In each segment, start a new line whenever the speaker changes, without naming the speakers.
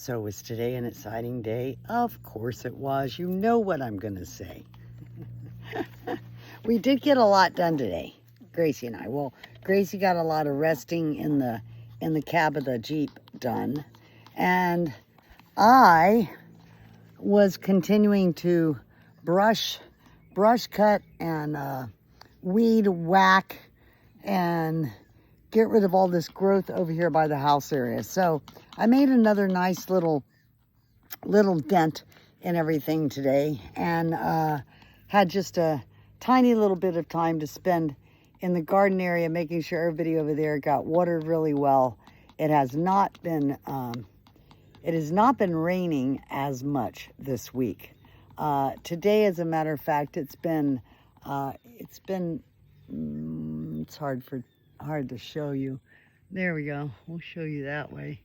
So was today an exciting day? Of course it was. You know what I'm going to say. We did get a lot done today, Gracie and I. Well, Gracie got a lot of resting in the cab of the Jeep done. And I was continuing to brush cut and weed whack and get rid of all this growth over here by the house area. So I made another nice little dent in everything today, and had just a tiny little bit of time to spend in the garden area, making sure everybody over there got watered really well. It has not been raining as much this week. Today, as a matter of fact, it's hard to show you. There we go. We'll show you that way.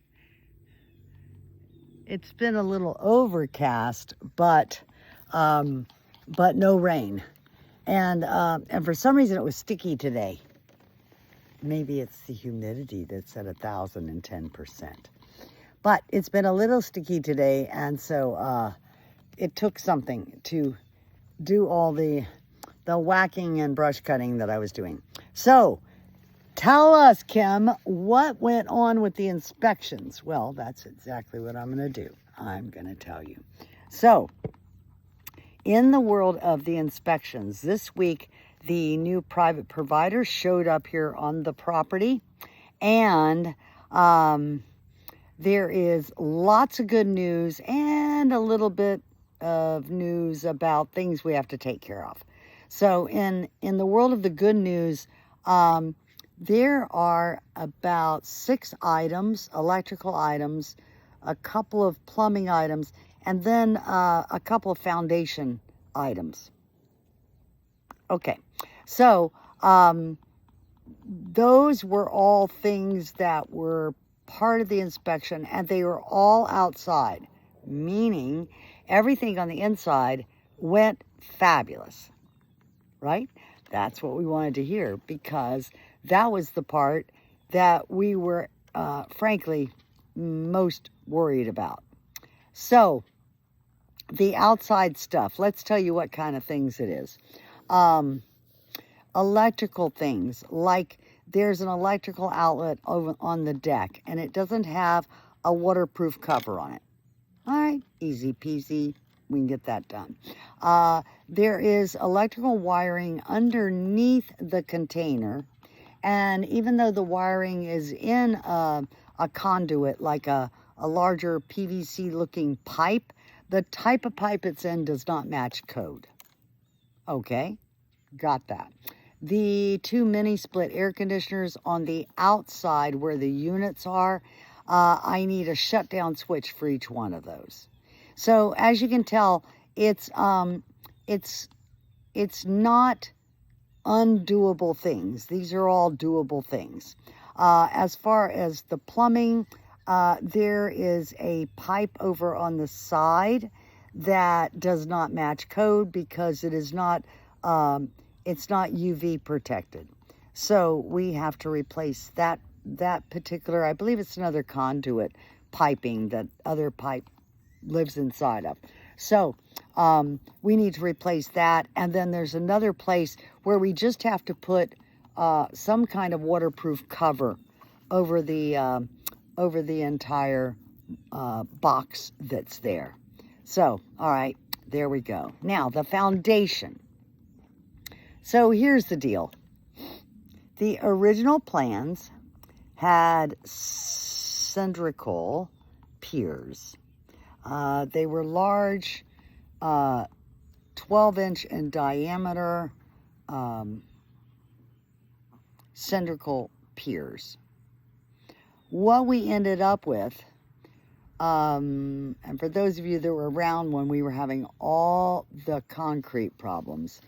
It's been a little overcast, but no rain. And for some reason it was sticky today. Maybe it's the humidity that's at 1,010%. But it's been a little sticky today, and so it took something to do all the whacking and brush cutting that I was doing. So, tell us, Kim, what went on with the inspections? Well, that's exactly what I'm going to do. I'm going to tell you. So, in the world of the inspections, this week, the new private provider showed up here on the property, and there is lots of good news and a little bit of news about things we have to take care of. So in the world of the good news, there are about 6 items, electrical items, a couple of plumbing items, and then a couple of foundation items. Okay, so those were all things that were part of the inspection, and they were all outside, meaning everything on the inside went fabulous, right? That's what we wanted to hear, because that was the part that we were, frankly, most worried about. So, the outside stuff, let's tell you what kind of things it is. Electrical things, like there's an electrical outlet over on the deck, and it doesn't have a waterproof cover on it. All right, easy peasy, we can get that done. There is electrical wiring underneath the container, and even though the wiring is in a conduit, like a larger PVC looking pipe, the type of pipe it's in does not match code. Okay, got that. The 2 mini split air conditioners on the outside where the units are, I need a shutdown switch for each one of those. So as you can tell, it's not undoable things. These are all doable things. As far as the plumbing, there is a pipe over on the side that does not match code because it is not, it's not UV protected. So we have to replace that particular, I believe it's another conduit piping that other pipe lives inside of. So we need to replace that. And then there's another place where we just have to put some kind of waterproof cover over the entire box that's there. So, all right, there we go. Now, the foundation. So here's the deal. The original plans had cylindrical piers. They were large, 12-inch in diameter, cylindrical piers. What we ended up with, and for those of you that were around when we were having all the concrete problems,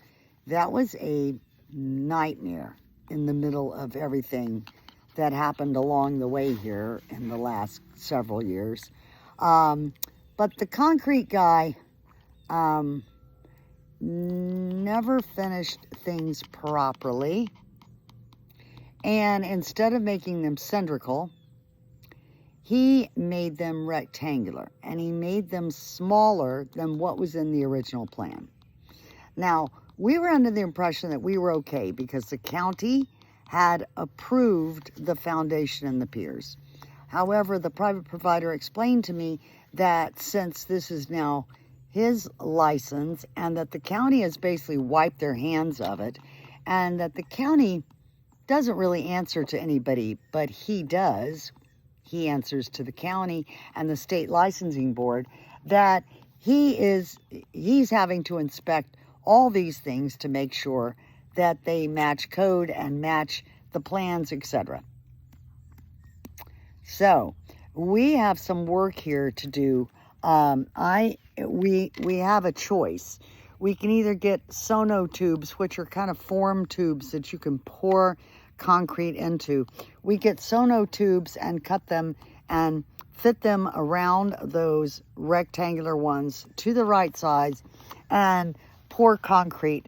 that was a nightmare in the middle of everything that happened along the way here in the last several years. But the concrete guy never finished things properly. And instead of making them cylindrical, he made them rectangular, and he made them smaller than what was in the original plan. Now, we were under the impression that we were okay because the county had approved the foundation and the piers. However, the private provider explained to me that since this is now his license and that the county has basically wiped their hands of it, and that the county doesn't really answer to anybody, but he does. He answers to the county and the state licensing board, that he's having to inspect all these things to make sure that they match code and match the plans, etc. So we have some work here to do. We have a choice. We can either get sonotubes, which are kind of form tubes that you can pour concrete into. We get sonotubes and cut them and fit them around those rectangular ones to the right size and pour concrete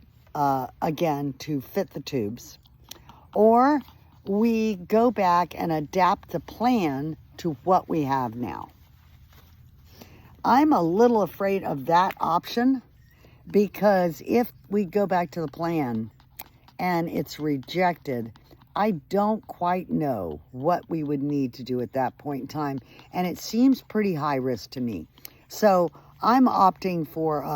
again to fit the tubes. Or we go back and adapt the plan to what we have now. I'm a little afraid of that option, because if we go back to the plan and it's rejected, I don't quite know what we would need to do at that point in time, and it seems pretty high risk to me. So I'm opting for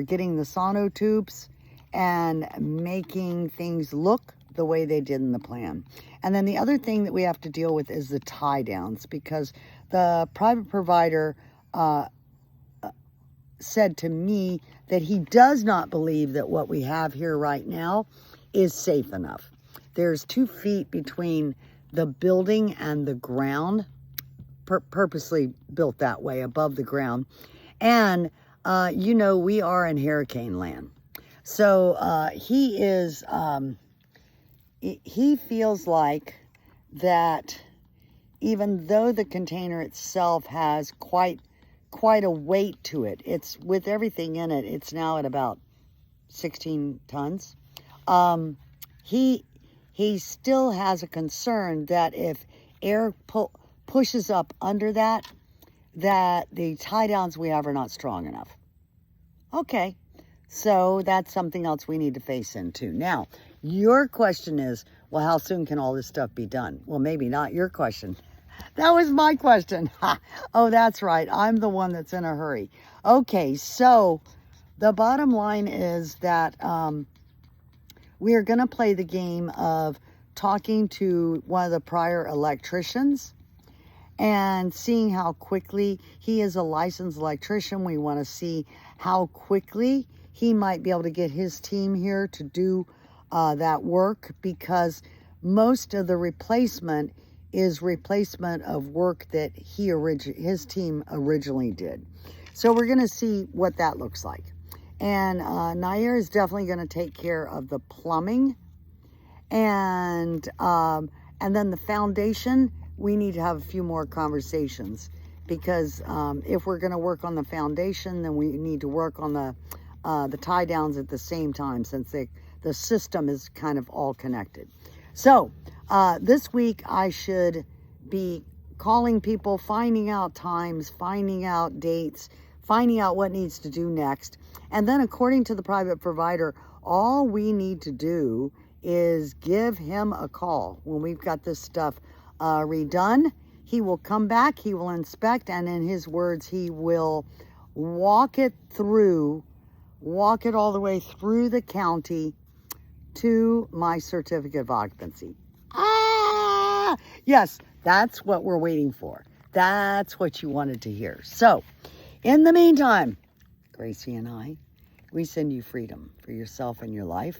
getting the sonotubes and making things look the way they did in the plan. And then the other thing that we have to deal with is the tie downs, because the private provider said to me that he does not believe that what we have here right now is safe enough. There's 2 feet between the building and the ground, purposely built that way, above the ground. And, you know, we are in hurricane land. So he feels like that even though the container itself has quite a weight to it, it's with everything in it, it's now at about 16 tons. He still has a concern that if air pushes up under that the tie downs we have are not strong enough. Okay, so that's something else we need to face into. Now, your question is, well, how soon can all this stuff be done? Well, maybe not your question. That was my question. Oh, that's right. I'm the one that's in a hurry. Okay, so the bottom line is that we are going to play the game of talking to one of the prior electricians and seeing how quickly he is a licensed electrician. We want to see how quickly he might be able to get his team here to do that work, because most of the replacement is replacement of work that his team originally did. So we're going to see what that looks like. And Nair is definitely going to take care of the plumbing, and then the foundation. We need to have a few more conversations, because if we're going to work on the foundation, then we need to work on the tie downs at the same time, since the system is kind of all connected. So this week I should be calling people, finding out times, finding out dates, finding out what needs to do next. And then according to the private provider, all we need to do is give him a call when we've got this stuff redone. He will come back, he will inspect, and in his words, he will walk it all the way through the county to my certificate of occupancy. Yes, that's what we're waiting for. That's what you wanted to hear. So, in the meantime, Gracie and I, we send you freedom for yourself and your life.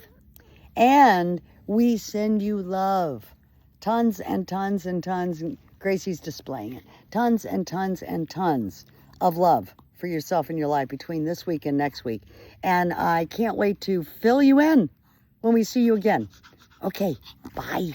And we send you love. Tons and tons and tons, and Gracie's displaying it. Tons and tons and tons of love for yourself and your life between this week and next week. And I can't wait to fill you in when we see you again. Okay, bye.